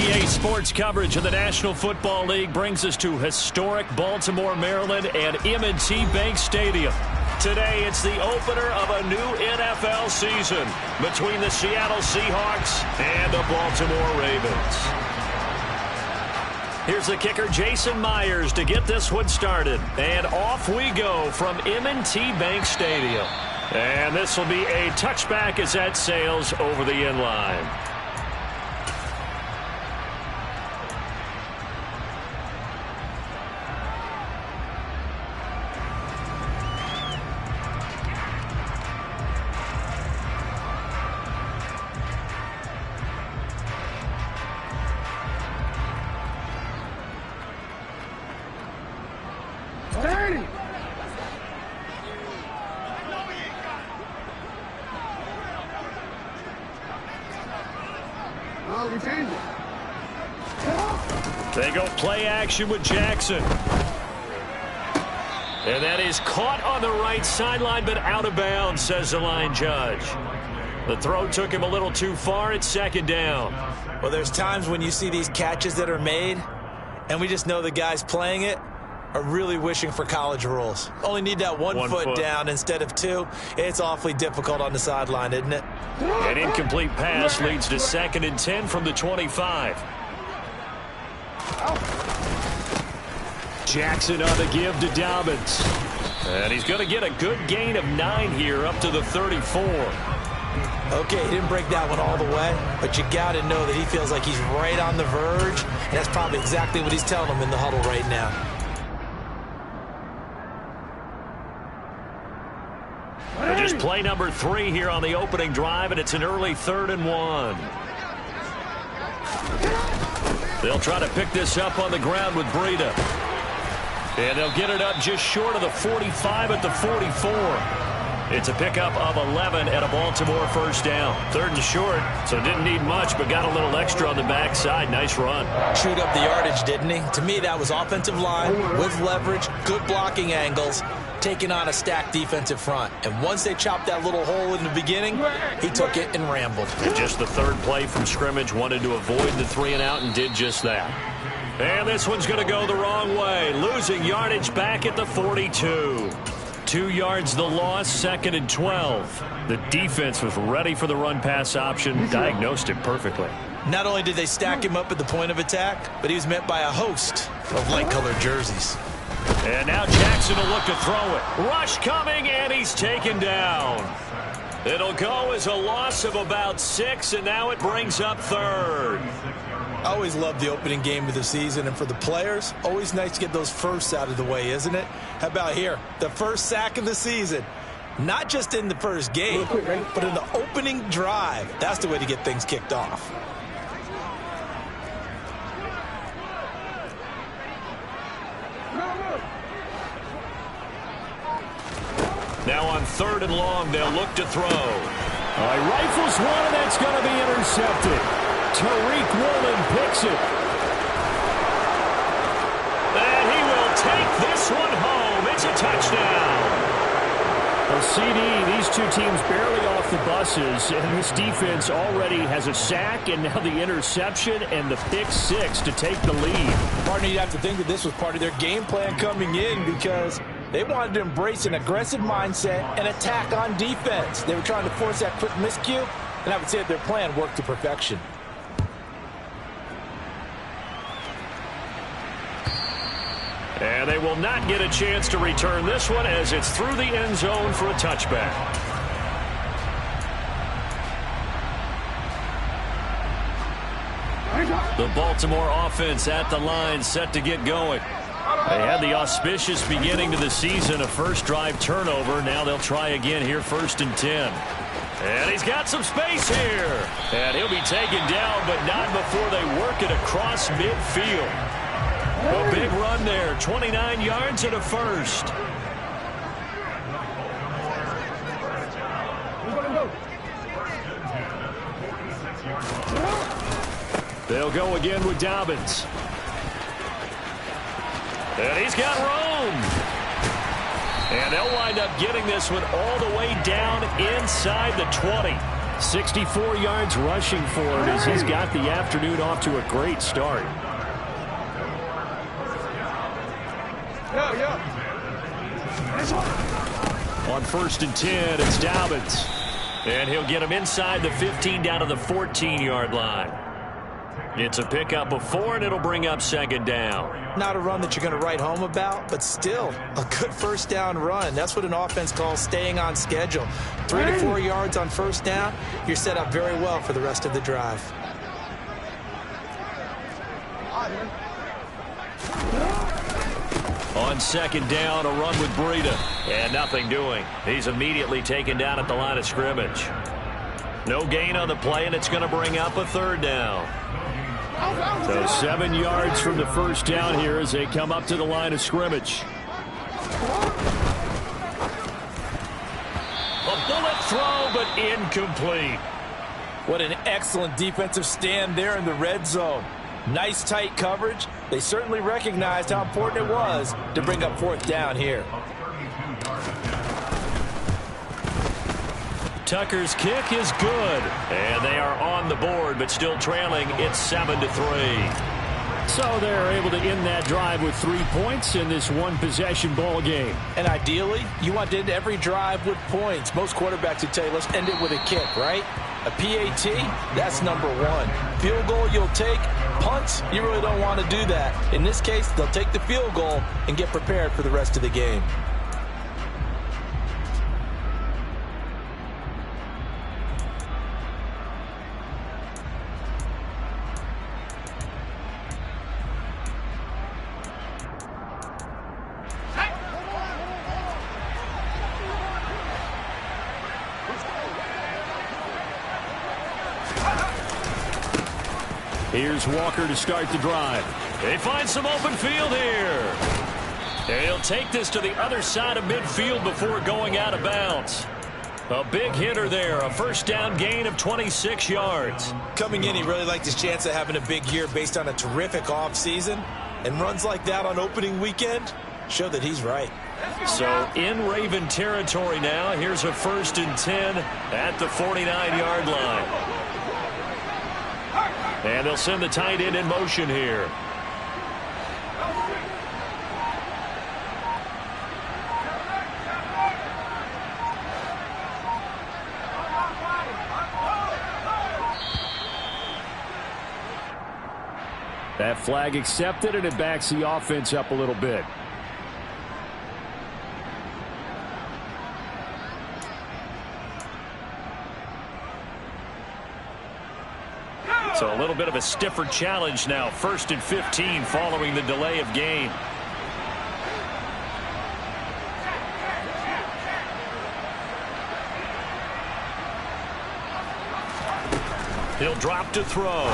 EA Sports coverage of the National Football League brings us to historic Baltimore, Maryland and M&T Bank Stadium. Today, it's the opener of a new NFL season between the Seattle Seahawks and the Baltimore Ravens. Here's the kicker, Jason Myers, to get this one started. And off we go from M&T Bank Stadium. And this will be a touchback as that sails over the end line. They go play action with Jackson. And that is caught on the right sideline, but out of bounds, says the line judge. The throw took him a little too far. It's second down. Well, there's times when you see these catches that are made, and we just know the guys playing it are really wishing for college rules. Only need that one foot down instead of two. It's awfully difficult on the sideline, isn't it? An incomplete pass leads to 2nd and 10 from the 25. Jackson on the give to Dobbins. And he's going to get a good gain of 9 here up to the 34. Okay, he didn't break that one all the way, but you got to know that he feels like he's right on the verge, and that's probably exactly what he's telling them in the huddle right now. Just play number 3 here on the opening drive, and it's an early 3rd and 1. They'll try to pick this up on the ground with Breida. And they'll get it up just short of the 45 at the 44. It's a pickup of 11 at a Baltimore first down. 3rd and short, so didn't need much, but got a little extra on the backside. Nice run. Chewed up the yardage, didn't he? To me, that was offensive line with leverage, good blocking angles, taking on a stacked defensive front. And once they chopped that little hole in the beginning, he took it and rambled. And just the 3rd play from scrimmage, wanted to avoid the 3 and out and did just that. And this one's going to go the wrong way. Losing yardage back at the 42. 2 yards the loss, 2nd and 12. The defense was ready for the run-pass option, diagnosed it perfectly. Not only did they stack him up at the point of attack, but he was met by a host of light-colored jerseys. And now Jackson will look to throw it. Rush coming, and he's taken down. It'll go as a loss of about 6, and now it brings up 3rd. I always love the opening game of the season, and for the players, always nice to get those firsts out of the way, isn't it? How about here? The first sack of the season. Not just in the first game, but in the opening drive. That's the way to get things kicked off. Now on 3rd and long, they'll look to throw. Rifles one, and that's going to be intercepted. Tariq Woolen picks it. And he will take this one home. It's a touchdown. A CD, these two teams barely off the buses, and this defense already has a sack, and now the interception and the pick 6 to take the lead. Partner, you'd have to think that this was part of their game plan coming in because they wanted to embrace an aggressive mindset and attack on defense. They were trying to force that quick miscue, and I would say that their plan worked to perfection. And they will not get a chance to return this one as it's through the end zone for a touchback. The Baltimore offense at the line, set to get going. They had the auspicious beginning to the season, a first drive turnover. Now they'll try again here, 1st and 10. And he's got some space here. And he'll be taken down, but not before they work it across midfield. A big run there, 29 yards and a first. They'll go again with Dobbins. And he's got room. And they'll wind up getting this one all the way down inside the 20. 64 yards rushing for it as he's got the afternoon off to a great start. On 1st and 10, it's Dobbins. And he'll get him inside the 15 down to the 14-yard line. It's a pickup of 4, and it'll bring up 2nd down. Not a run that you're going to write home about, but still a good first down run. That's what an offense calls staying on schedule. 3 to 4 yards on first down, you're set up very well for the rest of the drive. On 2nd down, a run with Breida. And nothing doing. He's immediately taken down at the line of scrimmage. No gain on the play, and it's going to bring up a 3rd down. So 7 yards from the first down here as they come up to the line of scrimmage. A bullet throw, but incomplete. What an excellent defensive stand there in the red zone. Nice tight coverage. They certainly recognized how important it was to bring up 4th down here. Tucker's kick is good. And they are on the board, but still trailing. It's 7-3. So they're able to end that drive with 3 points in this one-possession ball game. And ideally, you want to end every drive with points. Most quarterbacks would tell you, let's end it with a kick, right? A PAT, that's number 1. Field goal you'll take. Punts, you really don't want to do that. In this case, they'll take the field goal and get prepared for the rest of the game. Here's Walker to start the drive. They find some open field here. And he'll take this to the other side of midfield before going out of bounds. A big hitter there, a first down gain of 26 yards. Coming in, he really liked his chance of having a big year based on a terrific offseason. And runs like that on opening weekend show that he's right. So in Raven territory now, here's a 1st and 10 at the 49-yard line. And they'll send the tight end in motion here. That flag accepted, and it backs the offense up a little bit. So a little bit of a stiffer challenge now. 1st and 15 following the delay of game. He'll drop to throw.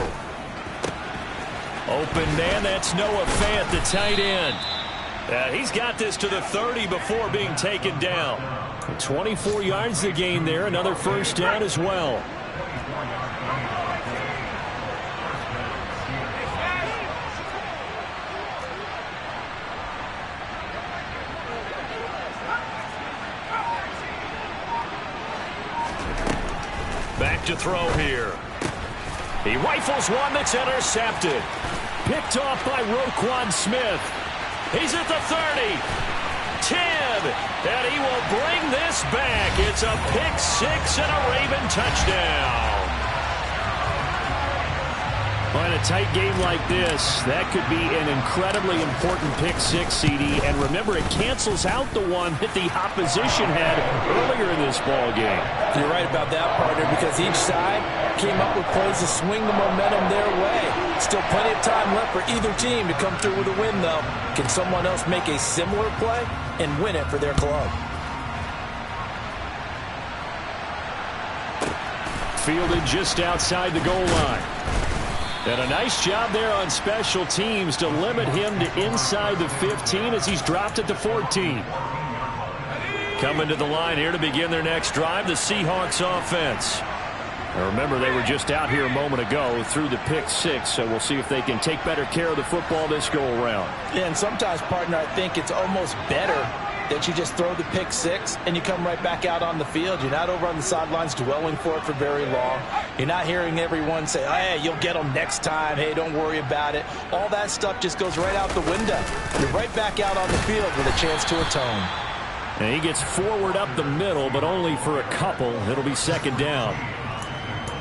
Open man, that's Noah Fant, the tight end. He's got this to the 30 before being taken down. 24 yards to gain there. Another first down as well. Back to throw here. He rifles one that's intercepted. Picked off by Roquan Smith. He's at the 30. 10. And he will bring this back. It's a pick 6 and a Raven touchdown. On a tight game like this, that could be an incredibly important pick 6, CD. And remember, it cancels out the one that the opposition had earlier in this ball game. You're right about that, partner, because each side came up with plays to swing the momentum their way. Still plenty of time left for either team to come through with a win, though. Can someone else make a similar play and win it for their club? Fielded just outside the goal line. And a nice job there on special teams to limit him to inside the 15 as he's dropped at the 14. Coming to the line here to begin their next drive, the Seahawks offense. Now remember, they were just out here a moment ago through the pick 6, so we'll see if they can take better care of the football this go around. Yeah, and sometimes, partner, I think it's almost better that you just throw the pick six and you come right back out on the field. You're not over on the sidelines dwelling for it for very long. You're not hearing everyone say, hey, you'll get them next time. Hey, don't worry about it. All that stuff just goes right out the window. You're right back out on the field with a chance to atone. And he gets forward up the middle, but only for a couple. It'll be second down.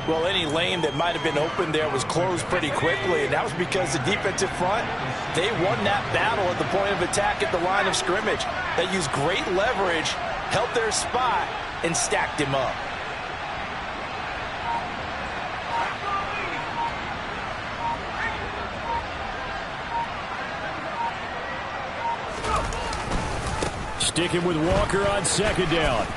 Well, any lane that might have been open there was closed pretty quickly, and that was because the defensive front, they won that battle at the point of attack at the line of scrimmage. They used great leverage, held their spot, and stacked him up. Sticking with Walker on second down.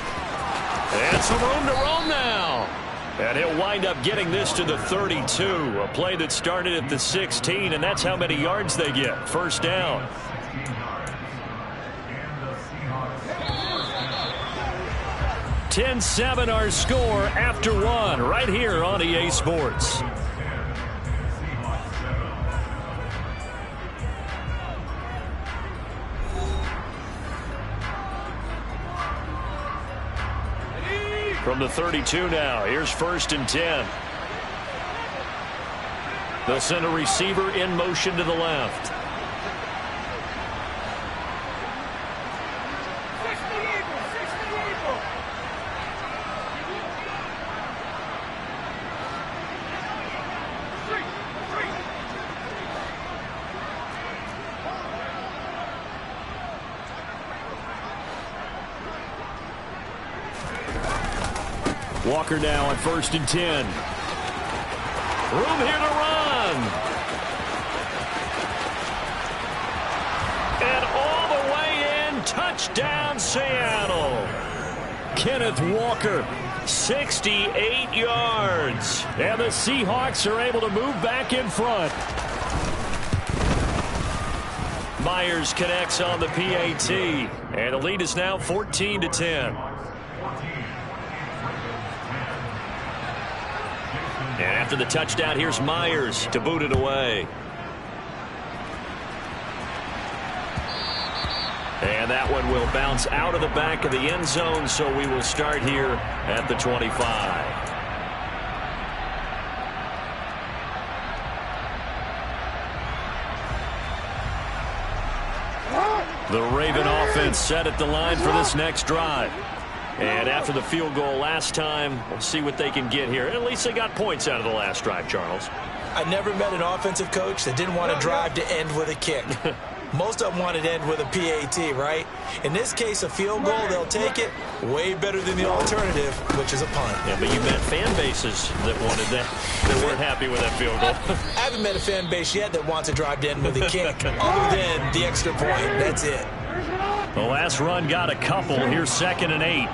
And some room to roam now. And he'll wind up getting this to the 32. A play that started at the 16, and that's how many yards they get. First down. (10-7) our score after one, right here on EA Sports. From the 32 now, here's 1st and 10. They'll send a receiver in motion to the left. Walker now on 1st and 10. Room here to run. And all the way in. Touchdown, Seattle. Kenneth Walker, 68 yards. And the Seahawks are able to move back in front. Myers connects on the PAT. And the lead is now 14-10. And after the touchdown, here's Myers to boot it away. And that one will bounce out of the back of the end zone, so we will start here at the 25. The Raven offense set at the line for this next drive. And after the field goal last time, we'll see what they can get here. At least they got points out of the last drive, Charles. I never met an offensive coach that didn't want to drive to end with a kick. Most of them wanted to end with a PAT, right? In this case, a field goal, they'll take it. Way better than the alternative, which is a punt. Yeah, but you met fan bases that wanted that, that weren't happy with that field goal. I haven't met a fan base yet that wants to drive to end with a kick, other than the extra point. That's it. The last run got a couple. Here's 2nd and 8.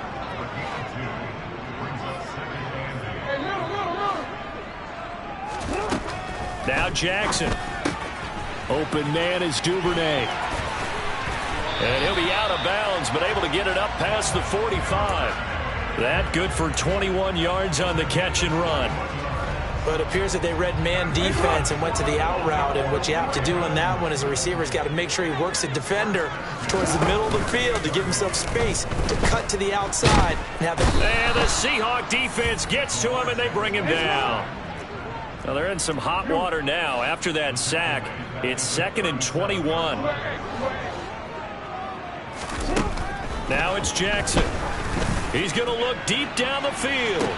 Now Jackson. Open man is Duvernay. And he'll be out of bounds, but able to get it up past the 45. That good for 21 yards on the catch and run. But it appears that they read man defense and went to the out route, and what you have to do in that one is a receiver's got to make sure he works a defender towards the middle of the field to give himself space to cut to the outside. And the Seahawk defense gets to him, and they bring him down. Well, they're in some hot water now after that sack. It's 2nd and 21. Now it's Jackson. He's going to look deep down the field.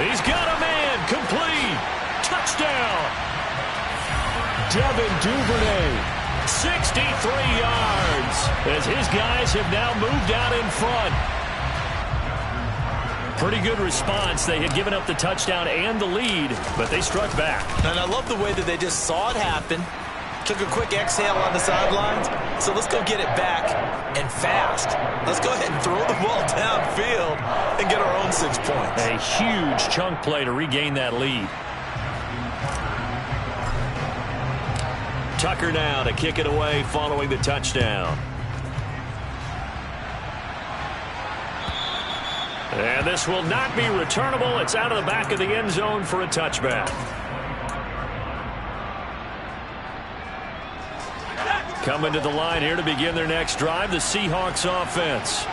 He's got a man. Complete. Touchdown. Devin Duvernay. 63 yards as his guys have now moved out in front. Pretty good response. They had given up the touchdown and the lead, but they struck back. And I love the way that they just saw it happen. Took a quick exhale on the sidelines. So let's go get it back, and fast. Let's go ahead and throw the ball downfield and get our own 6 points. A huge chunk play to regain that lead. Tucker now to kick it away following the touchdown. And this will not be returnable. It's out of the back of the end zone for a touchback. Coming to the line here to begin their next drive, the Seahawks offense.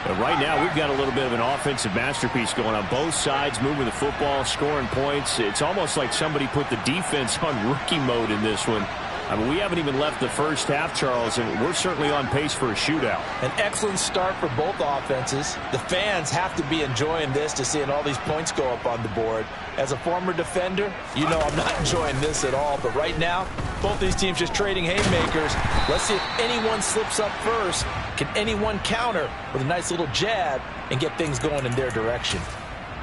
And right now, we've got a little bit of an offensive masterpiece going on. Both sides moving the football, scoring points. It's almost like somebody put the defense on rookie mode in this one. I mean, we haven't even left the first half, Charles, and we're certainly on pace for a shootout. An excellent start for both offenses. The fans have to be enjoying this to seeing all these points go up on the board. As a former defender, you know I'm not enjoying this at all. But right now, both these teams just trading haymakers. Let's see if anyone slips up first. Can anyone counter with a nice little jab and get things going in their direction?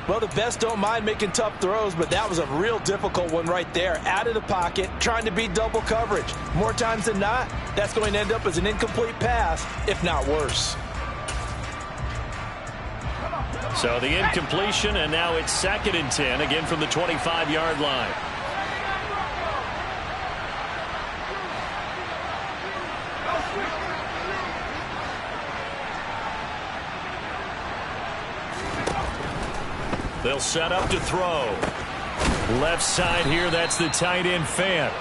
Well, the best don't mind making tough throws, but that was a real difficult one right there. Out of the pocket, trying to beat double coverage. More times than not, that's going to end up as an incomplete pass, if not worse. So the incompletion, and now it's 2nd and 10, again from the 25-yard line. They'll set up to throw. Left side here, that's the tight end Fant.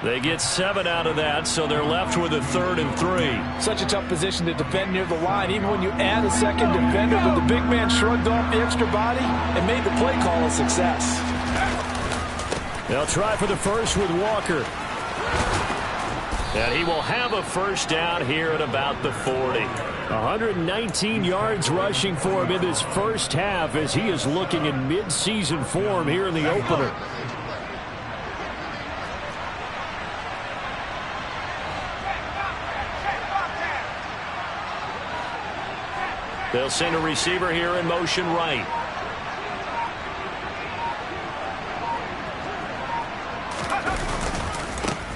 They get 7 out of that, so they're left with a 3rd and 3. Such a tough position to defend near the line, even when you add a second defender, but the big man shrugged off the extra body and made the play call a success. They'll try for the first with Walker. And he will have a first down here at about the 40. 119 yards rushing for him in this first half as he is looking in mid-season form here in the opener. They'll send a receiver here in motion right.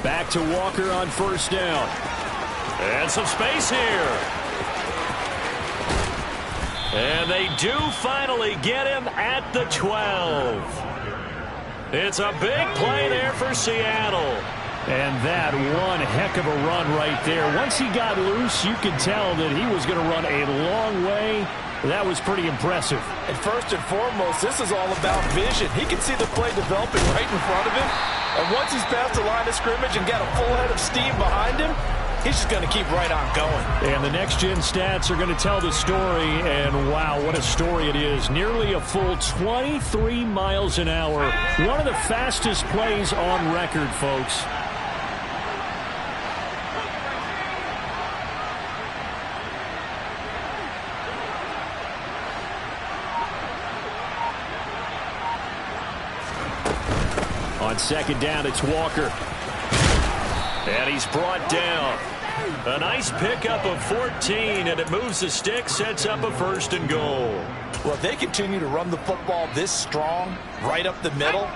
Back to Walker on first down. And some space here. And they do finally get him at the 12. It's a big play there for Seattle. And that one heck of a run right there. Once he got loose, you could tell that he was going to run a long way. That was pretty impressive. And first and foremost, this is all about vision. He can see the play developing right in front of him. And once he's past the line of scrimmage and got a full head of steam behind him, he's just going to keep right on going. And the next-gen stats are going to tell the story, and wow, what a story it is. Nearly a full 23 miles an hour. One of the fastest plays on record, folks. On second down, it's Walker. And he's brought down. A nice pickup of 14, and it moves the stick, sets up a 1st and goal. Well, if they continue to run the football this strong, right up the middle,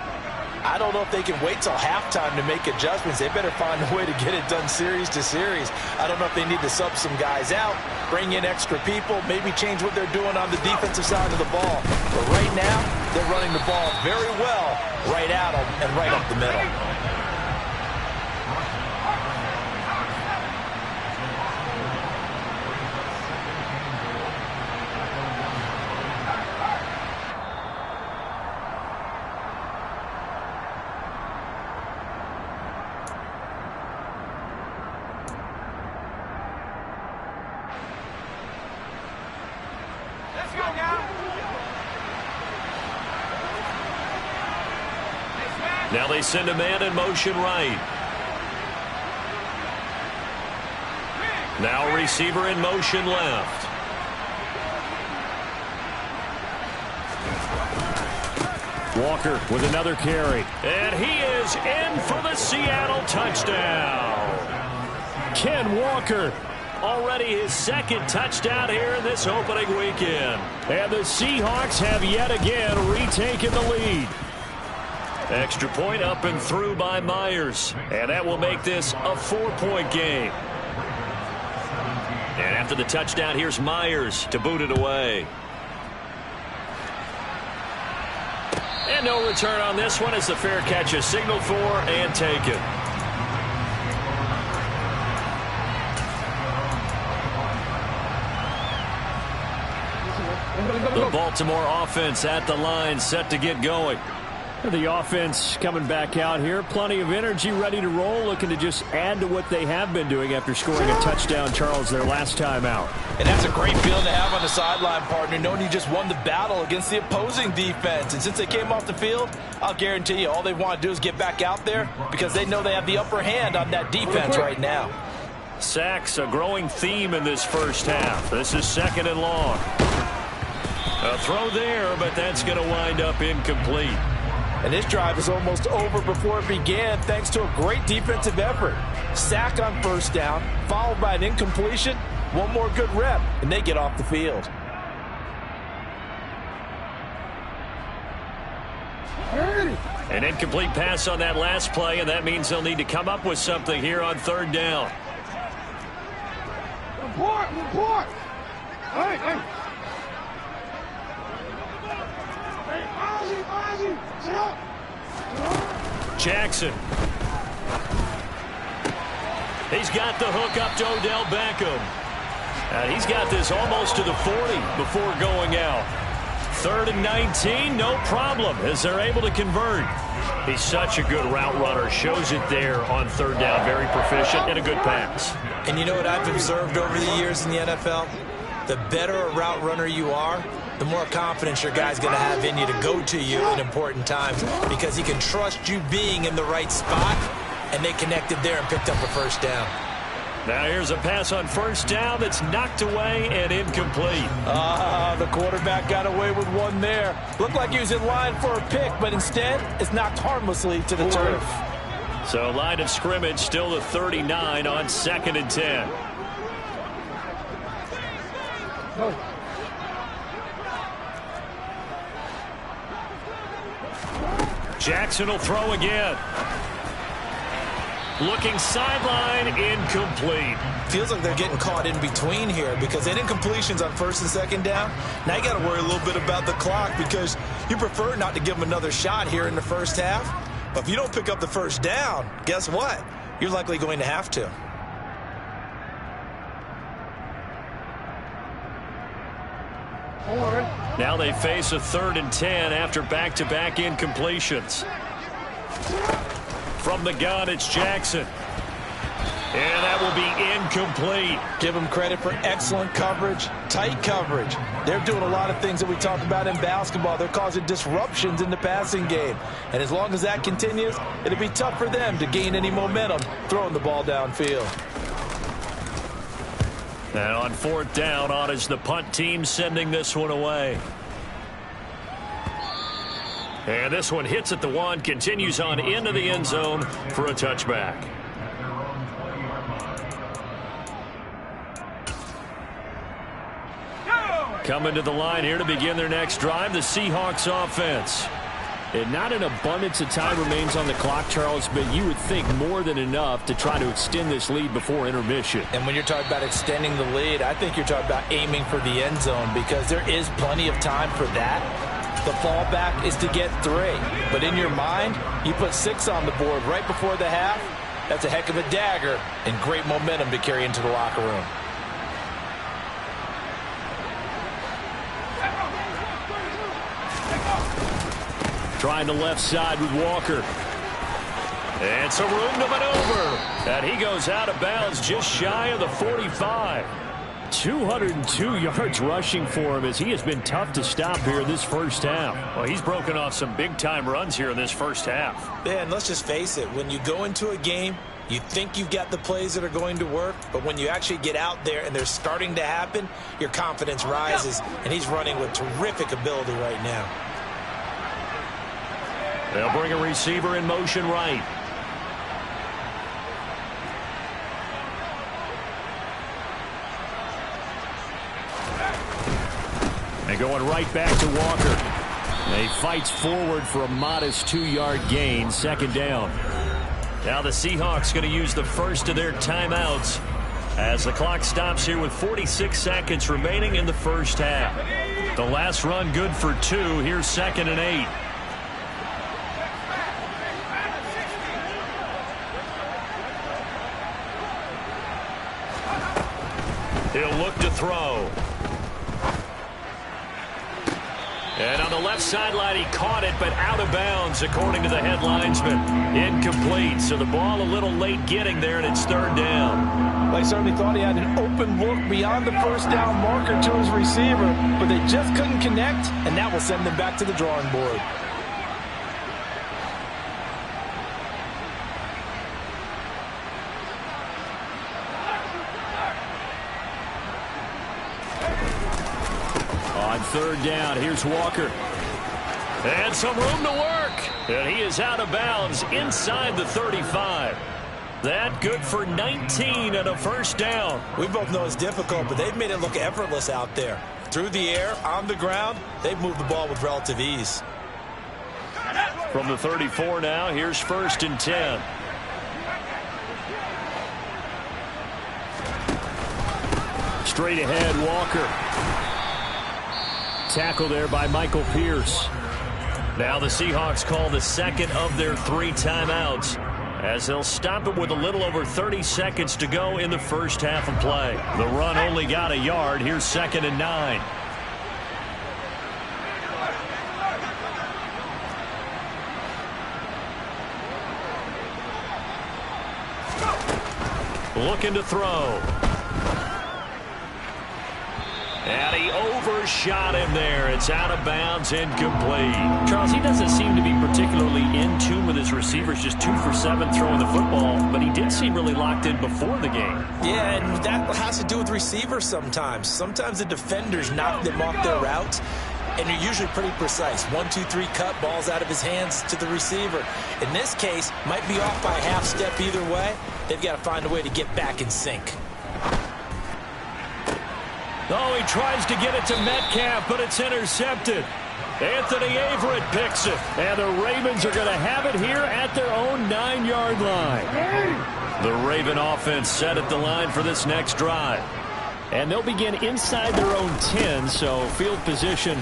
I don't know if they can wait till halftime to make adjustments. They better find a way to get it done series to series. I don't know if they need to sub some guys out, bring in extra people, maybe change what they're doing on the defensive side of the ball. But right now, they're running the ball very well right at them and right up the middle. Now they send a man in motion right. Now receiver in motion left. Walker with another carry. And he is in for the Seattle touchdown. Ken Walker, already his 2nd touchdown here in this opening weekend. And the Seahawks have yet again retaken the lead. Extra point up and through by Myers. And that will make this a 4-point game. And after the touchdown, here's Myers to boot it away. And no return on this one as the fair catch is signaled for and taken. The Baltimore offense at the line, set to get going. The offense coming back out here. Plenty of energy, ready to roll, looking to just add to what they have been doing after scoring a touchdown, Charles, their last time out. And that's a great feeling to have on the sideline, partner, knowing you just won the battle against the opposing defense. And since they came off the field, I'll guarantee you all they want to do is get back out there because they know they have the upper hand on that defense right now. Sacks, a growing theme in this first half. This is 2nd and long. A throw there, but that's going to wind up incomplete. And this drive is almost over before it began thanks to a great defensive effort. Sack on 1st down, followed by an incompletion. One more good rep, and they get off the field. An incomplete pass on that last play, and that means they'll need to come up with something here on 3rd down. Report! Hey! Jackson. He's got the hook up to Odell Beckham. And he's got this almost to the 40 before going out. 3rd and 19, no problem as they're able to convert. He's such a good route runner. Shows it there on 3rd down. Very proficient and a good pass. And you know what I've observed over the years in the NFL? The better a route runner you are, the more confidence your guy's going to have in you to go to you in important times because he can trust you being in the right spot, and they connected there and picked up a 1st down. Now here's a pass on 1st down that's knocked away and incomplete. The quarterback got away with one there. Looked like he was in line for a pick, but instead it's knocked harmlessly to the turf. So line of scrimmage still the 39 on 2nd and 10. Jackson will throw again. Looking sideline, incomplete. Feels like they're getting caught in between here because they didn't incompletions on 1st and 2nd down. Now you got to worry a little bit about the clock because you prefer not to give them another shot here in the 1st half. But if you don't pick up the 1st down, guess what? You're likely going to have to. Now they face a 3rd and 10 after back-to-back incompletions. From the gun, it's Jackson. And that will be incomplete. Give them credit for excellent coverage, tight coverage. They're doing a lot of things that we talk about in basketball. They're causing disruptions in the passing game. And as long as that continues, it'll be tough for them to gain any momentum throwing the ball downfield. And on 4th down, on is the punt team sending this one away. And this one hits at the 1, continues on into the end zone for a touchback. Coming to the line here to begin their next drive, the Seahawks offense. And not an abundance of time remains on the clock, Charles, but you would think more than enough to try to extend this lead before intermission. And when you're talking about extending the lead, I think you're talking about aiming for the end zone because there is plenty of time for that. The fallback is to get 3. But in your mind, you put 6 on the board right before the half. That's a heck of a dagger and great momentum to carry into the locker room. Trying the left side with Walker. And some room to maneuver. And he goes out of bounds just shy of the 45. 202 yards rushing for him as he has been tough to stop here this first half. Well, he's broken off some big-time runs here in this first half. Yeah, and let's just face it. When you go into a game, you think you've got the plays that are going to work, but when you actually get out there and they're starting to happen, your confidence rises, and he's running with terrific ability right now. They'll bring a receiver in motion right. And going right back to Walker. He fights forward for a modest 2-yard gain, 2nd down. Now the Seahawks going to use the first of their timeouts as the clock stops here with 46 seconds remaining in the first half. The last run good for 2. Here's 2nd and 8. He'll look to throw. And on the left sideline, he caught it, but out of bounds, according to the head linesman. Incomplete, so the ball a little late getting there, and it's third down. Well, he certainly thought he had an open look beyond the first down marker to his receiver, but they just couldn't connect, and that will send them back to the drawing board. On third down, here's Walker. And some room to work. And he is out of bounds inside the 35. That good for 19 and a first down. We both know it's difficult, but they've made it look effortless out there. Through the air, on the ground, they've moved the ball with relative ease. From the 34 now, here's first and 10. Straight ahead, Walker. Tackle there by Michael Pierce. Now the Seahawks call the second of their 3 timeouts, as they'll stop it with a little over 30 seconds to go in the first half of play. The run only got a yard. Here's second and 9. Looking to throw. And he overshot him there. It's out of bounds, incomplete. Charles, he doesn't seem to be particularly in tune with his receivers, just 2 for 7 throwing the football, but he did seem really locked in before the game. Yeah, and that has to do with receivers sometimes. Sometimes the defenders knock them off their routes, and they're usually pretty precise. 1, 2, 3 cut, balls out of his hands to the receiver. In this case, might be off by a half step either way. They've got to find a way to get back in sync. Oh, he tries to get it to Metcalf, but it's intercepted. Anthony Averett picks it. And the Ravens are going to have it here at their own 9-yard line. The Raven offense set at the line for this next drive. And they'll begin inside their own 10, so field position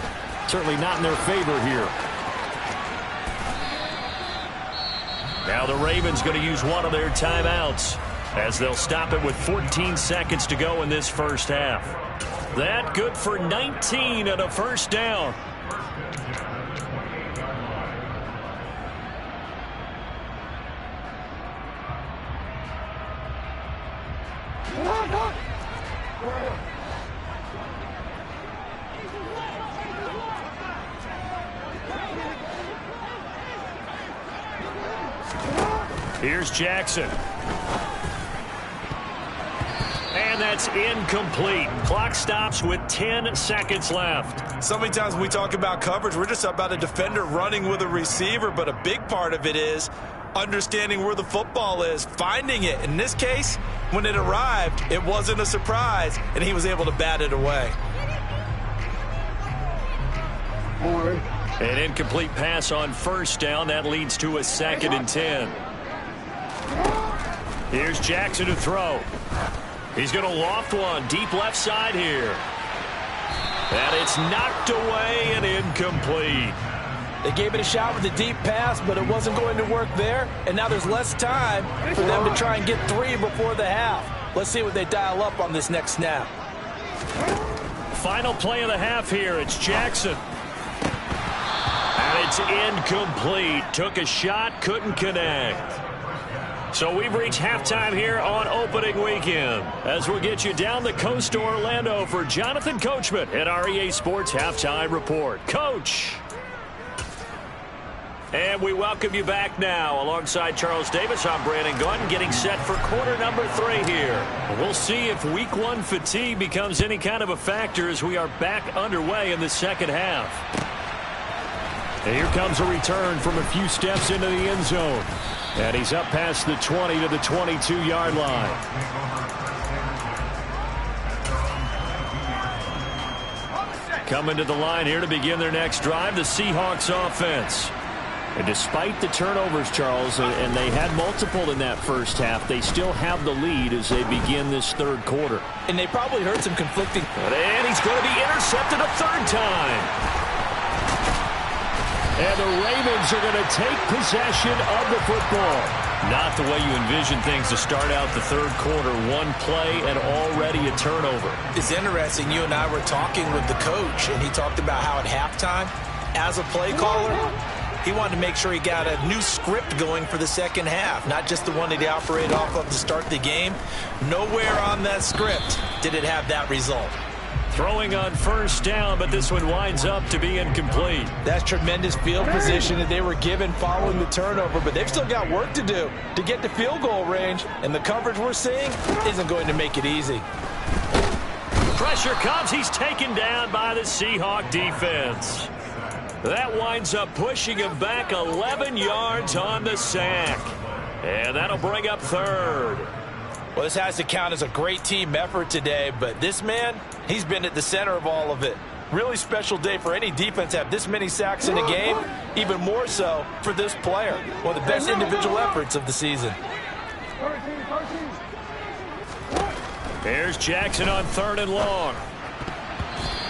certainly not in their favor here. Now the Ravens going to use one of their timeouts, as they'll stop it with 14 seconds to go in this first half. That good for 19 and a first down. Here's Jackson. And that's incomplete. Clock stops with 10 seconds left. So many times when we talk about coverage, we're just about a defender running with a receiver, but a big part of it is understanding where the football is, finding it. In this case, when it arrived, it wasn't a surprise, and he was able to bat it away. An incomplete pass on first down. That leads to a 2nd and 10. Here's Jackson to throw. He's going to loft one deep left side here. And it's knocked away and incomplete. They gave it a shot with a deep pass, but it wasn't going to work there. And now there's less time for them to try and get 3 before the half. Let's see what they dial up on this next snap. Final play of the half here. It's Jackson. And it's incomplete. Took a shot, couldn't connect. So we've reached halftime here on opening weekend, as we'll get you down the coast to Orlando for Jonathan Coachman at our EA Sports Halftime Report. Coach! And we welcome you back now. Alongside Charles Davis, I'm Brandon Gordon, getting set for quarter number 3 here. We'll see if week 1 fatigue becomes any kind of a factor as we are back underway in the second half. And here comes a return from a few steps into the end zone. And he's up past the 20 to the 22-yard line. Coming to the line here to begin their next drive, the Seahawks offense. And despite the turnovers, Charles, and they had multiple in that first half, they still have the lead as they begin this third quarter. And they probably heard some conflicting. And he's going to be intercepted a third time. And the Ravens are going to take possession of the football. Not the way you envision things to start out the third quarter. One play and already a turnover. It's interesting. You and I were talking with the coach, and he talked about how at halftime, as a play caller, he wanted to make sure he got a new script going for the second half, not just the one that he operated off of to start the game. Nowhere on that script did it have that result. Throwing on first down, but this one winds up to be incomplete. That's tremendous field position that they were given following the turnover, but they've still got work to do to get to field goal range, and the coverage we're seeing isn't going to make it easy. Pressure comes. He's taken down by the Seahawk defense. That winds up pushing him back 11 yards on the sack. And that'll bring up third. Well, this has to count as a great team effort today, but this man, he's been at the center of all of it. Really special day for any defense to have this many sacks in a game, even more so for this player. One of the best individual efforts of the season. Here's Jackson on 3rd and long.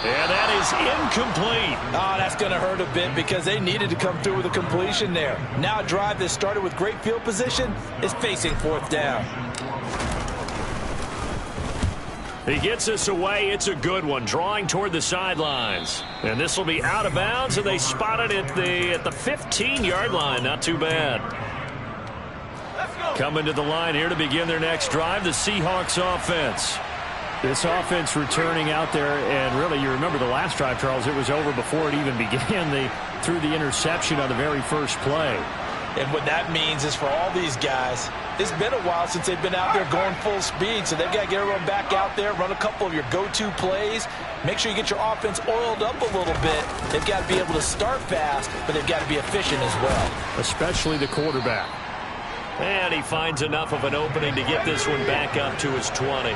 And that is incomplete. Oh, that's going to hurt a bit because they needed to come through with a completion there. Now a drive that started with great field position is facing 4th down. He gets us away. It's a good one, drawing toward the sidelines. And this will be out of bounds, and they spot it at the 15-yard line. Not too bad. Coming to the line here to begin their next drive, the Seahawks offense. This offense returning out there, and really, you remember the last drive, Charles, it was over before it even began. They threw the interception on the very first play. And what that means is for all these guys, it's been a while since they've been out there going full speed, so they've got to get everyone back out there, run a couple of your go-to plays, make sure you get your offense oiled up a little bit. They've got to be able to start fast, but they've got to be efficient as well. Especially the quarterback. And he finds enough of an opening to get this one back up to his 20.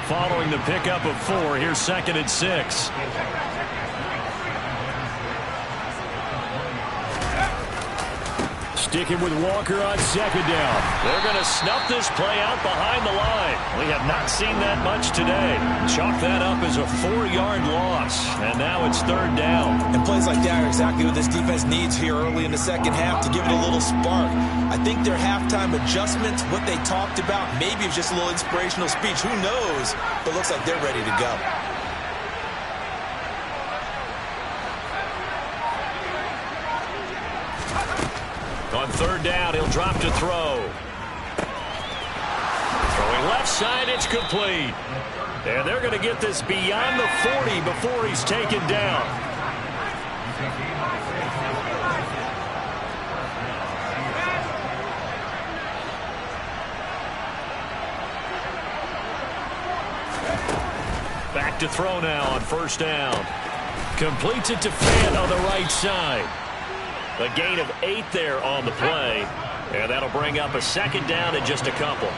Following the pickup of 4, here's 2nd and 6. Sticking with Walker on 2nd down. They're going to snuff this play out behind the line. We have not seen that much today. Chalk that up as a 4-yard loss. And now it's 3rd down. And plays like that are exactly what this defense needs here early in the second half to give it a little spark. I think their halftime adjustments, what they talked about, maybe it's just a little inspirational speech. Who knows? But it looks like they're ready to go. On 3rd down, he'll drop to throw. Throwing left side, it's complete. And they're going to get this beyond the 40 before he's taken down. Back to throw now on 1st down. Completes it to Fant on the right side. A gain of 8 there on the play. And that'll bring up a 2nd down and just a couple.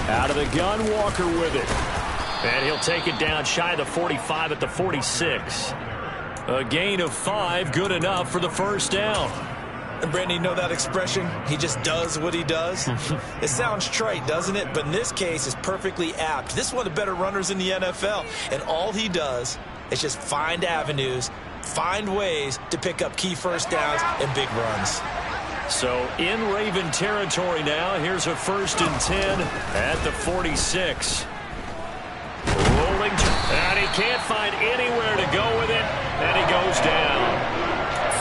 Out of the gun, Walker with it. And he'll take it down shy of the 45 at the 46. A gain of 5, good enough for the 1st down. And Brandon, you know that expression? He just does what he does. It sounds trite, doesn't it? But in this case, it's perfectly apt. This is one of the better runners in the NFL. And all he does is just find avenues, find ways to pick up key 1st downs and big runs. So in Raven territory now, here's a 1st and 10 at the 46. Rolling, and he can't find anywhere to go with it, and he goes down.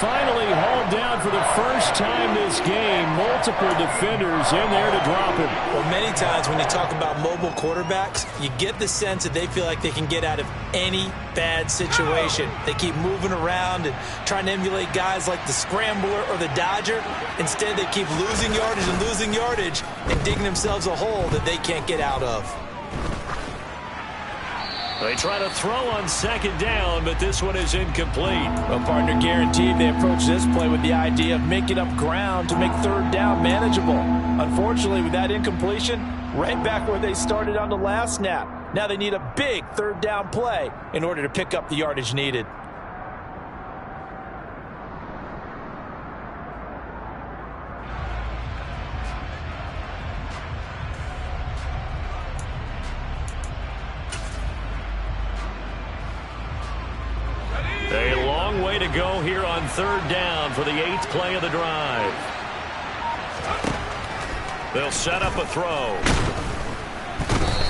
Finally hauled down for the first time this game. Multiple defenders in there to drop him. Well, many times when you talk about mobile quarterbacks, you get the sense that they feel like they can get out of any bad situation. They keep moving around and trying to emulate guys like the Scrambler or the Dodger. Instead, they keep losing yardage and digging themselves a hole that they can't get out of. They try to throw on 2nd down, but this one is incomplete. Well, partner, guaranteed they approach this play with the idea of making up ground to make 3rd down manageable. Unfortunately, with that incompletion, right back where they started on the last snap. Now they need a big 3rd down play in order to pick up the yardage needed. go here on 3rd down for the 8th play of the drive. They'll set up a throw.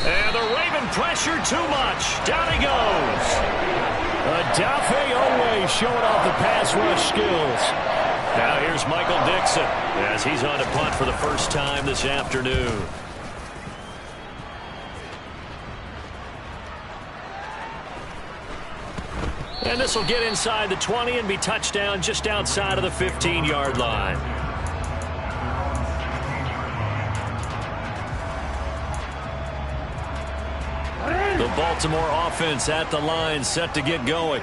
And the Raven pressure too much. Down he goes. Adafe Owe showing off the pass rush skills. Now here's Michael Dixon as he's on to punt for the first time this afternoon. And this will get inside the 20 and be touchdown just outside of the 15-yard line. The Baltimore offense at the line, set to get going.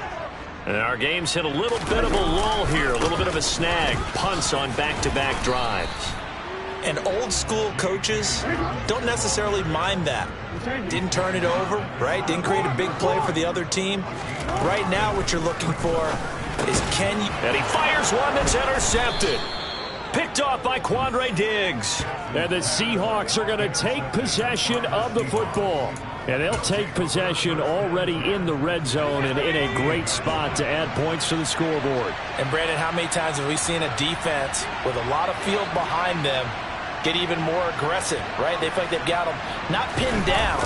And our game's hit a little bit of a lull here, a little bit of a snag. Punts on back-to-back drives. And old-school coaches don't necessarily mind that. Didn't turn it over, right? Didn't create a big play for the other team. Right now what you're looking for is can you... And he fires one that's intercepted. Picked off by Quandre Diggs. And the Seahawks are going to take possession of the football. And they'll take possession already in the red zone and in a great spot to add points to the scoreboard. And, Brandon, how many times have we seen a defense with a lot of field behind them get even more aggressive, right? They feel like they've got them not pinned down,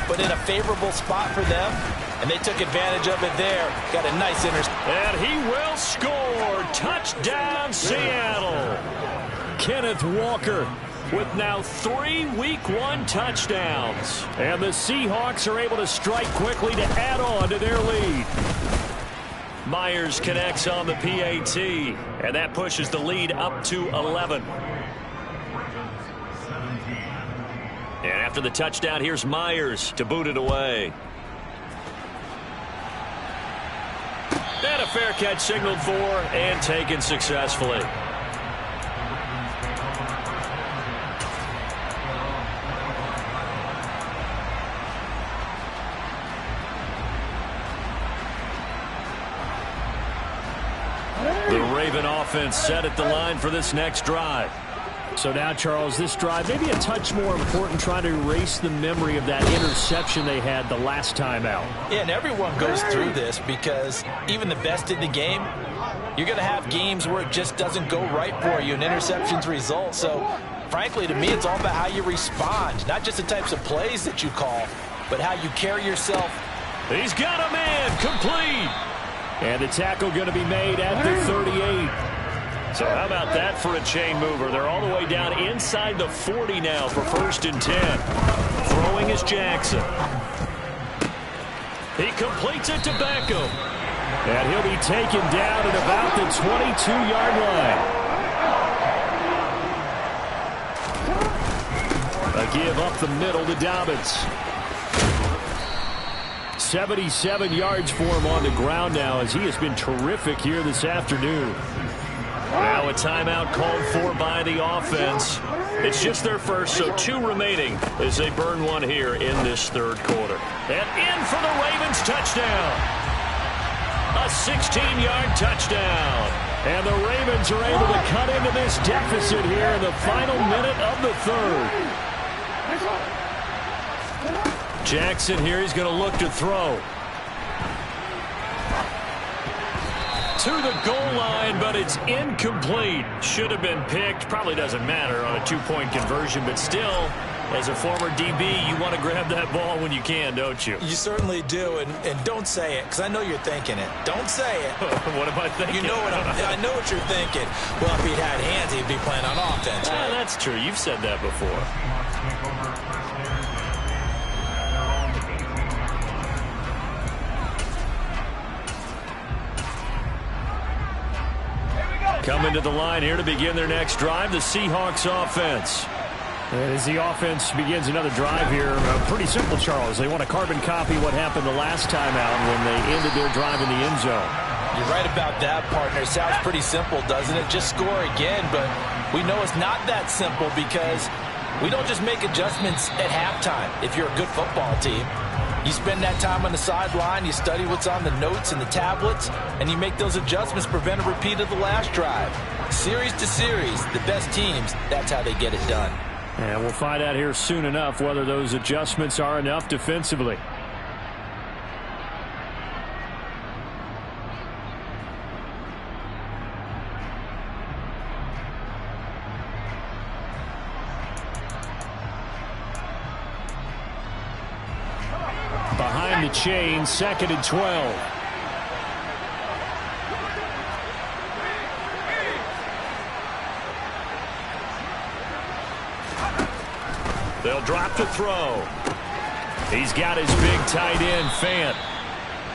but in a favorable spot for them. And they took advantage of it there. Got a nice interception. And he will score. Touchdown, Seattle. Kenneth Walker with now 3 Week 1 touchdowns. And the Seahawks are able to strike quickly to add on to their lead. Myers connects on the PAT, and that pushes the lead up to 11. And after the touchdown, here's Myers to boot it away. And a fair catch signaled for and taken successfully. The Raven offense set at the line for this next drive. So now, Charles, this drive maybe a touch more important, trying to erase the memory of that interception they had the last time out. Yeah, and everyone goes through this because even the best in the game, you're going to have games where it just doesn't go right for you and interceptions result. So, frankly, to me, it's all about how you respond, not just the types of plays that you call, but how you carry yourself. He's got a man complete. And the tackle going to be made at the 38. So how about that for a chain mover? They're all the way down inside the 40 now for 1st and 10. Throwing is Jackson. He completes it to Beckham. And he'll be taken down at about the 22-yard line. A give up the middle to Dobbins. 77 yards for him on the ground now as he has been terrific here this afternoon. Now a timeout called for by the offense. It's just their first, so 2 remaining as they burn one here in this 3rd quarter. And in for the Ravens touchdown. A 16-yard touchdown. And the Ravens are able to cut into this deficit here in the final minute of the 3rd. Jackson here, he's going to look to throw. To the goal line, but it's incomplete. Should have been picked. Probably doesn't matter on a 2-point conversion, but still, as a former DB, you want to grab that ball when you can, don't you? You certainly do, and don't say it, because I know you're thinking it. Don't say it. What am I thinking? You know what I know what you're thinking. Well, if he'd had hands, he'd be playing on offense. Right? That's true. You've said that before. Coming to the line here to begin their next drive, the Seahawks offense. As the offense begins another drive here, pretty simple, Charles. They want to carbon copy what happened the last time out when they ended their drive in the end zone. You're right about that, partner. Sounds pretty simple, doesn't it? Just score again, but we know it's not that simple because we don't just make adjustments at halftime if you're a good football team. You spend that time on the sideline, you study what's on the notes and the tablets, and you make those adjustments, prevent a repeat of the last drive. Series to series, the best teams, that's how they get it done. And we'll find out here soon enough whether those adjustments are enough defensively. the chain, 2nd and 12. They'll drop to throw. He's got his big tight end, Fant.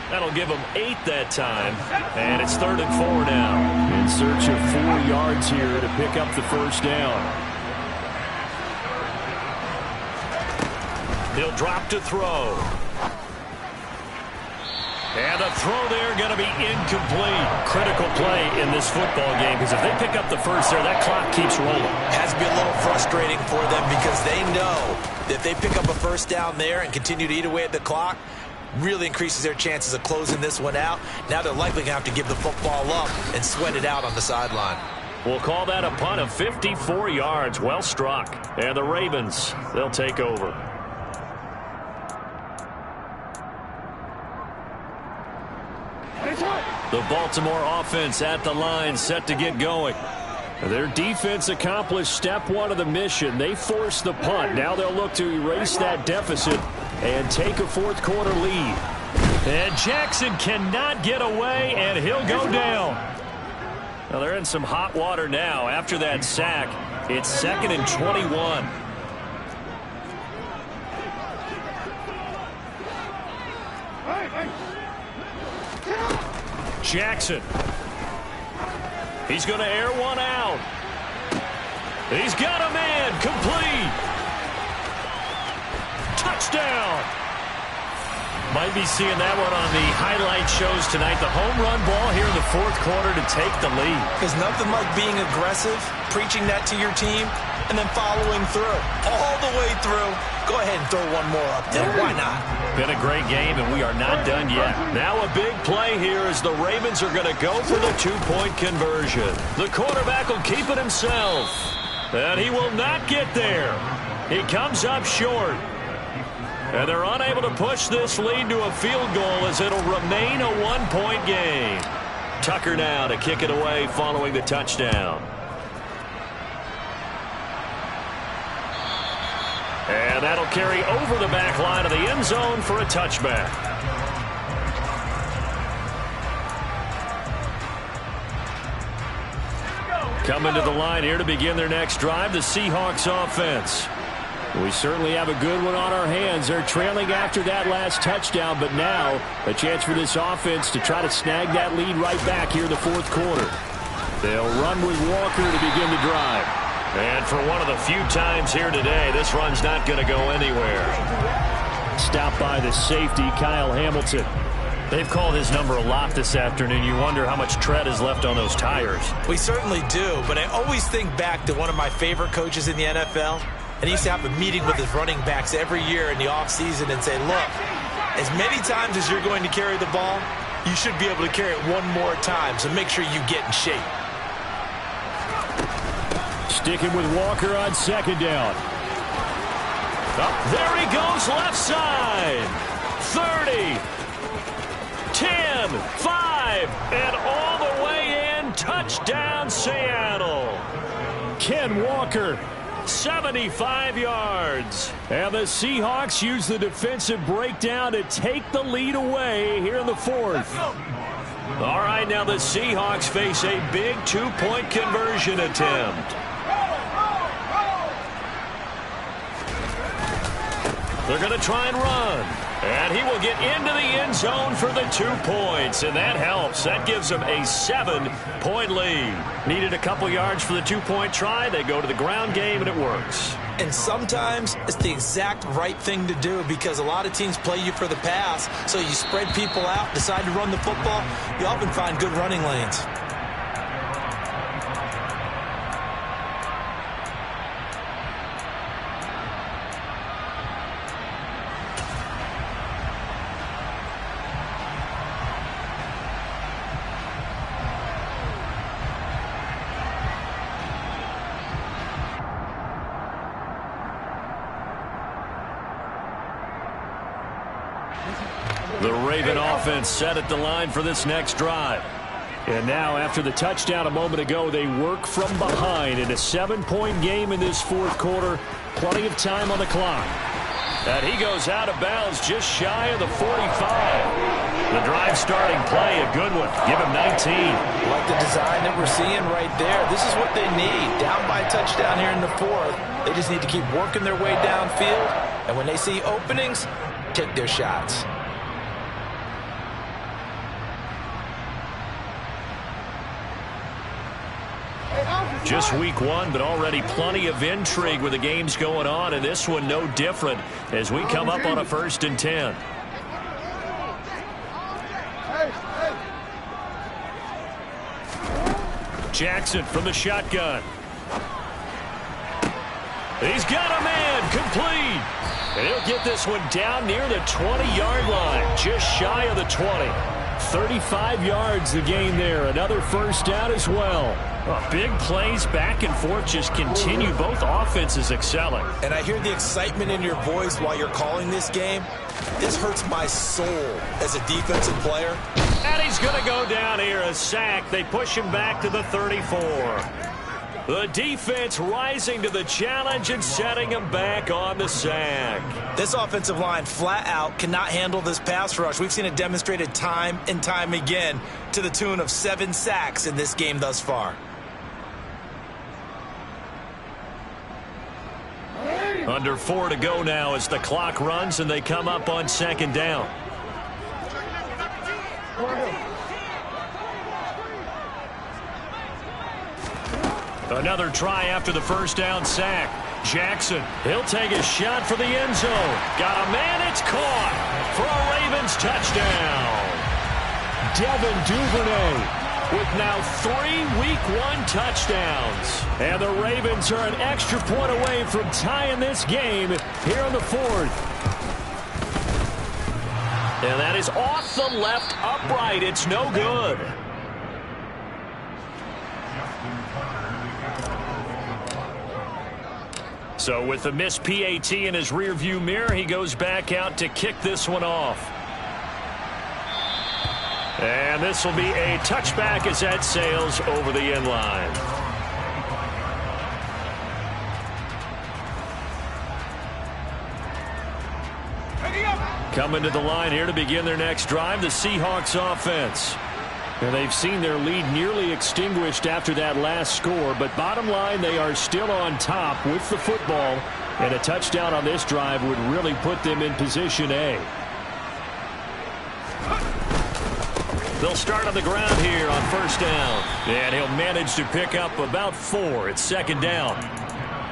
That'll give him 8 that time. And it's 3rd and 4 now. In search of 4 yards here to pick up the first down. He'll drop to throw. And the throw there going to be incomplete. Critical play in this football game, because if they pick up the first there, that clock keeps rolling. Has to be a little frustrating for them, because they know that if they pick up a first down there and continue to eat away at the clock, really increases their chances of closing this one out. Now they're likely going to have to give the football up and sweat it out on the sideline. We'll call that a punt of 54 yards. Well struck. And the Ravens, they'll take over. The Baltimore offense at the line, set to get going. Their defense accomplished step 1 of the mission. They forced the punt. Now they'll look to erase that deficit and take a 4th quarter lead. And Jackson cannot get away, and he'll go down. Now they're in some hot water now. After that sack, it's 2nd and 21. Jackson. He's going to air one out. He's got a man. Complete. Touchdown. Might be seeing that one on the highlight shows tonight. The home run ball here in the 4th quarter to take the lead. There's nothing like being aggressive, preaching that to your team, and then following through. All the way through. Go ahead and throw one more up there. Why not? Been a great game, and we are not done yet. Now a big play here as the Ravens are going to go for the 2-point conversion. The quarterback will keep it himself. And he will not get there. He comes up short. And they're unable to push this lead to a field goal as it'll remain a 1-point game. Tucker now to kick it away following the touchdown. And that'll carry over the back line of the end zone for a touchback. Coming to the line here to begin their next drive, the Seahawks offense. We certainly have a good one on our hands. They're trailing after that last touchdown, but now a chance for this offense to try to snag that lead right back here in the 4th quarter. They'll run with Walker to begin the drive. And for one of the few times here today, this run's not going to go anywhere. Stopped by the safety, Kyle Hamilton. They've called his number a lot this afternoon. You wonder how much tread is left on those tires. We certainly do, but I always think back to one of my favorite coaches in the NFL. And he used to have a meeting with his running backs every year in the offseason and say, look, as many times as you're going to carry the ball, you should be able to carry it one more time, so make sure you get in shape. Sticking with Walker on 2nd down. Oh, there he goes left side. 30, 10, 5, and all the way in. Touchdown, Seattle. Ken Walker. 75 yards. And the Seahawks use the defensive breakdown to take the lead away here in the 4th. All right, now the Seahawks face a big 2-point conversion attempt. They're going to try and run. And he will get into the end zone for the 2 points. And that helps. That gives them a 7-point lead. Needed a couple yards for the 2-point try. They go to the ground game, and it works. And sometimes it's the exact right thing to do, because a lot of teams play you for the pass. So you spread people out, decide to run the football. You often find good running lanes. The Raven offense set at the line for this next drive. And now, after the touchdown a moment ago, they work from behind in a 7-point game in this 4th quarter. Plenty of time on the clock. And he goes out of bounds just shy of the 45. The drive starting play, a good one. Give him 19. Like the design that we're seeing right there. This is what they need. Down by a touchdown here in the fourth. They just need to keep working their way downfield. And when they see openings, take their shots. Just week one, but already plenty of intrigue with the games going on, and this one no different as we come up on a 1st and 10. Jackson from the shotgun. He's got a man, complete. And he'll get this one down near the 20-yard line, just shy of the 20. 35 yards the gain there. Another first down as well. Big plays back and forth just continue. Both offenses excelling. And I hear the excitement in your voice while you're calling this game. This hurts my soul as a defensive player. And he's going to go down here, a sack. They push him back to the 34. The defense rising to the challenge and setting him back on the sack. This offensive line flat out cannot handle this pass rush. We've seen it demonstrated time and time again to the tune of 7 sacks in this game thus far. Under 4 to go now as the clock runs and they come up on 2nd down. Another try after the first down sack. Jackson, he'll take a shot for the end zone. Got a man, it's caught for a Ravens touchdown. Devin Duvernay with now 3 Week 1 touchdowns. And the Ravens are an extra point away from tying this game here in the 4th. And that is off the left upright. It's no good. So with the missed PAT in his rearview mirror, he goes back out to kick this one off. And this will be a touchback as that sails over the end line. Coming to the line here to begin their next drive, the Seahawks offense. And they've seen their lead nearly extinguished after that last score, but bottom line, they are still on top with the football, and a touchdown on this drive would really put them in position A. They'll start on the ground here on 1st down, and he'll manage to pick up about 4 at 2nd down.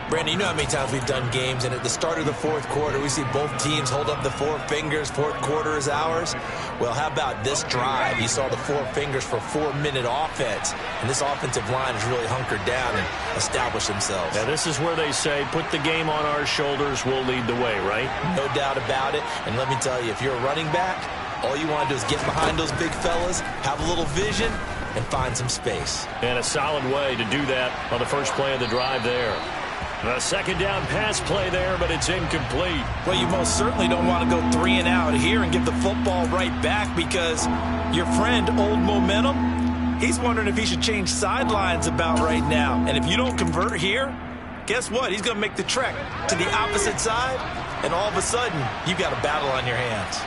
Brandon, you know how many times we've done games, and at the start of the 4th quarter, we see both teams hold up the 4 fingers. 4th quarter is ours. Well, how about this drive? You saw the 4 fingers for 4-minute offense, and this offensive line has really hunkered down and established themselves. Now, this is where they say, put the game on our shoulders, we'll lead the way, right? No doubt about it, and let me tell you, if you're a running back, all you want to do is get behind those big fellas, have a little vision, and find some space. And a solid way to do that on the first play of the drive there. A 2nd down pass play there, but it's incomplete. Well, you most certainly don't want to go 3 and out here and give the football right back, because your friend, Old Momentum, he's wondering if he should change sidelines about right now. And if you don't convert here, guess what? He's going to make the trek to the opposite side, and all of a sudden, you've got a battle on your hands.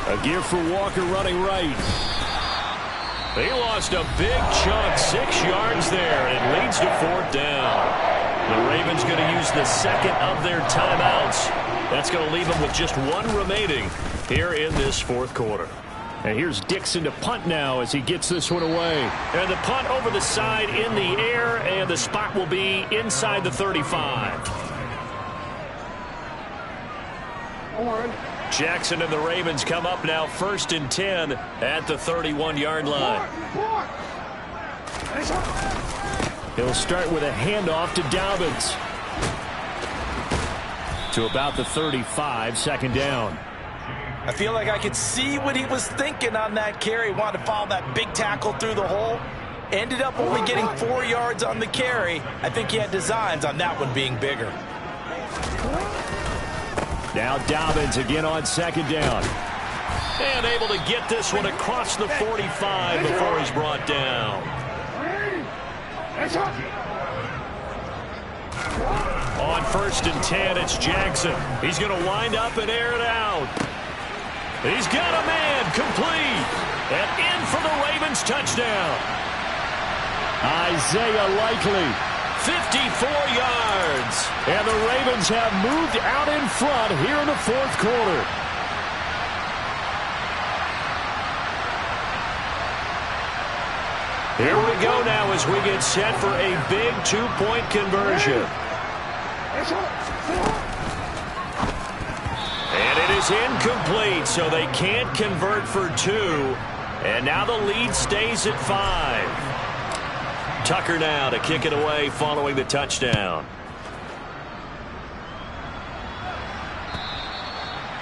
A gear for Walker running right. He lost a big chunk, 6 yards there, and it leads to 4th down. The Ravens going to use the 2nd of their timeouts. That's going to leave them with just 1 remaining here in this 4th quarter. And here's Dixon to punt now as he gets this one away. And the punt over the side in the air, and the spot will be inside the 35. Jackson and the Ravens come up now 1st and 10 at the 31-yard line. He'll start with a handoff to Dobbins. To about the 35, 2nd down. I feel like I could see what he was thinking on that carry. Wanted to follow that big tackle through the hole. Ended up only getting 4 yards on the carry. I think he had designs on that one being bigger. Now Dobbins again on second down. And able to get this one across the 45 before he's brought down. On 1st and 10, it's Jackson. He's going to wind up and air it out. He's got a man complete. And in for the Ravens touchdown. Isaiah Likely. 54 yards. And the Ravens have moved out in front here in the 4th quarter. Here we go now as we get set for a big 2-point conversion. And it is incomplete, so they can't convert for 2. And now the lead stays at 5. Tucker now to kick it away following the touchdown.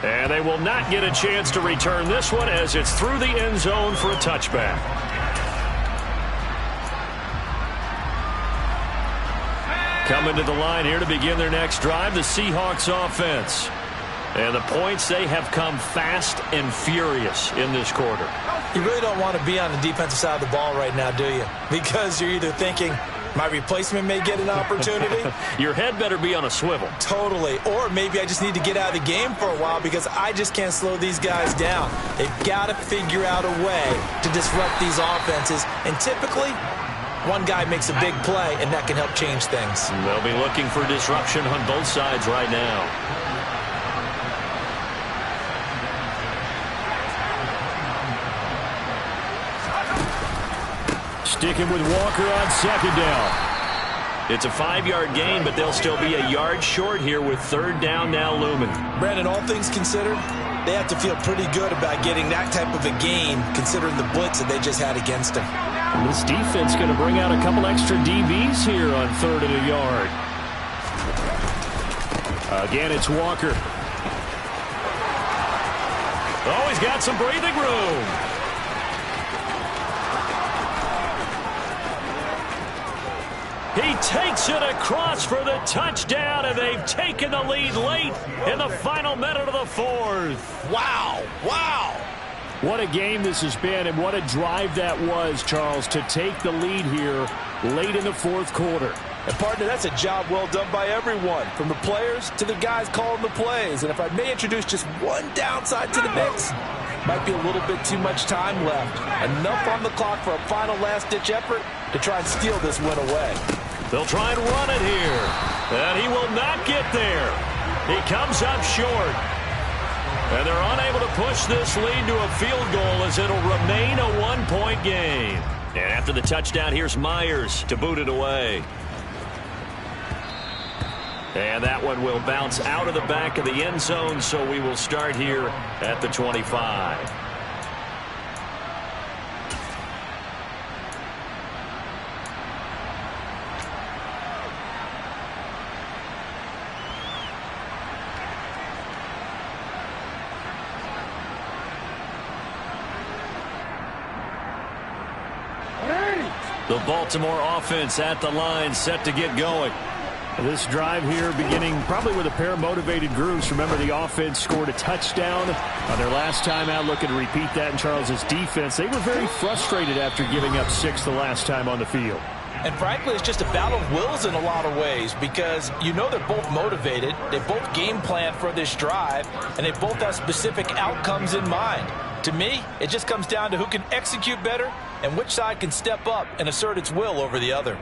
And they will not get a chance to return this one as it's through the end zone for a touchback. Coming to the line here to begin their next drive, the Seahawks offense. And the points, they have come fast and furious in this quarter. You really don't want to be on the defensive side of the ball right now, do you? Because you're either thinking, my replacement may get an opportunity. Your head better be on a swivel. Totally. Or maybe I just need to get out of the game for a while because I just can't slow these guys down. They've got to figure out a way to disrupt these offenses. And typically, one guy makes a big play, and that can help change things. They'll be looking for disruption on both sides right now. Sticking with Walker on second down. It's a 5-yard gain, but they'll still be a yard short here with 3rd down now looming. Brandon, all things considered, they have to feel pretty good about getting that type of a gain, considering the blitz that they just had against them. And this defense going to bring out a couple extra DBs here on 3rd and a yard. Again, it's Walker. Oh, he's got some breathing room. He takes it across for the touchdown, and they've taken the lead late in the final minute of the 4th. Wow. Wow. What a game this has been, and what a drive that was, Charles, to take the lead here late in the 4th quarter. And, partner, that's a job well done by everyone, from the players to the guys calling the plays. And if I may introduce just one downside to the mix, might be a little bit too much time left. Enough on the clock for a final last-ditch effort to try and steal this win away. They'll try and run it here, and he will not get there. He comes up short. And they're unable to push this lead to a field goal as it'll remain a 1-point game. And after the touchdown, here's Myers to boot it away. And that one will bounce out of the back of the end zone, so we will start here at the 25. The Baltimore offense at the line, set to get going. This drive here beginning probably with a pair of motivated groups. Remember, the offense scored a touchdown on their last time out. Looking to repeat that in Charles's defense. They were very frustrated after giving up 6 the last time on the field. And frankly, it's just a battle of wills in a lot of ways because you know they're both motivated. They both game plan for this drive, and they both have specific outcomes in mind. To me, it just comes down to who can execute better and which side can step up and assert its will over the other.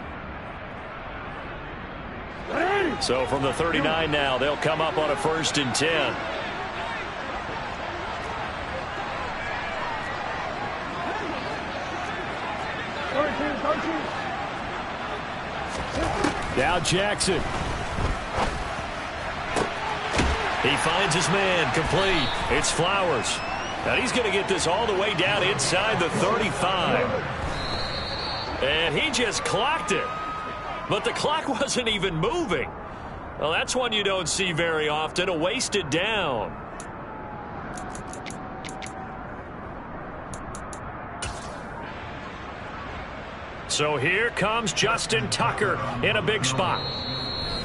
So from the 39 now, they'll come up on a 1st and 10. Now Jackson. He finds his man complete. It's Flowers. And he's going to get this all the way down inside the 35. And he just clocked it. But the clock wasn't even moving. Well, that's one you don't see very often, a wasted down. So here comes Justin Tucker in a big spot.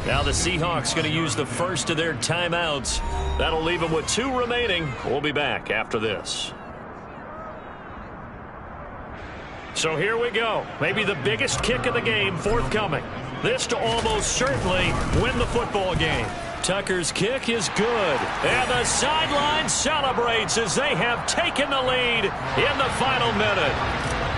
Now the Seahawks going to use the first of their timeouts. That'll leave them with 2 remaining. We'll be back after this. So here we go. Maybe the biggest kick of the game forthcoming. This to almost certainly win the football game. Tucker's kick is good. And the sideline celebrates as they have taken the lead in the final minute.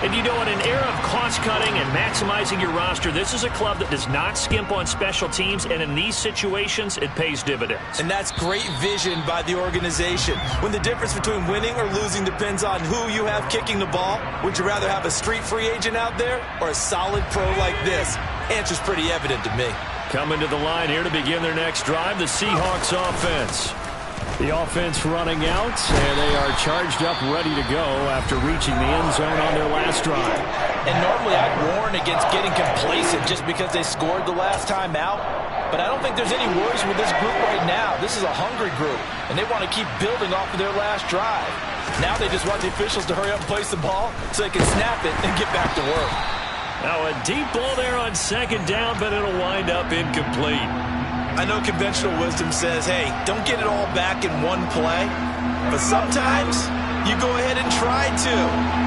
And you know, in an era of cost-cutting and maximizing your roster, this is a club that does not skimp on special teams, and in these situations, it pays dividends. And that's great vision by the organization. When the difference between winning or losing depends on who you have kicking the ball, would you rather have a street free agent out there or a solid pro like this? Answer's pretty evident to me. Coming to the line here to begin their next drive, the Seahawks offense. The offense running out, and they are charged up, ready to go after reaching the end zone on their last drive. And normally I'd warn against getting complacent just because they scored the last time out. But I don't think there's any worries with this group right now. This is a hungry group, and they want to keep building off of their last drive. Now they just want the officials to hurry up and place the ball so they can snap it and get back to work. Now a deep ball there on second down, but it'll wind up incomplete. I know conventional wisdom says, hey, don't get it all back in one play. But sometimes you go ahead and try to.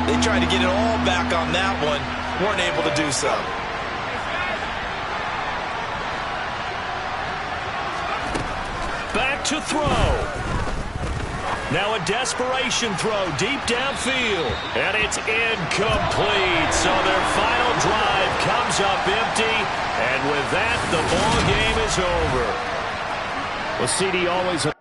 They tried to get it all back on that one. Weren't able to do so. Back to throw. Now a desperation throw deep downfield. And it's incomplete. So their final drive comes up empty. And with that, the ball game is over. Well, CD always...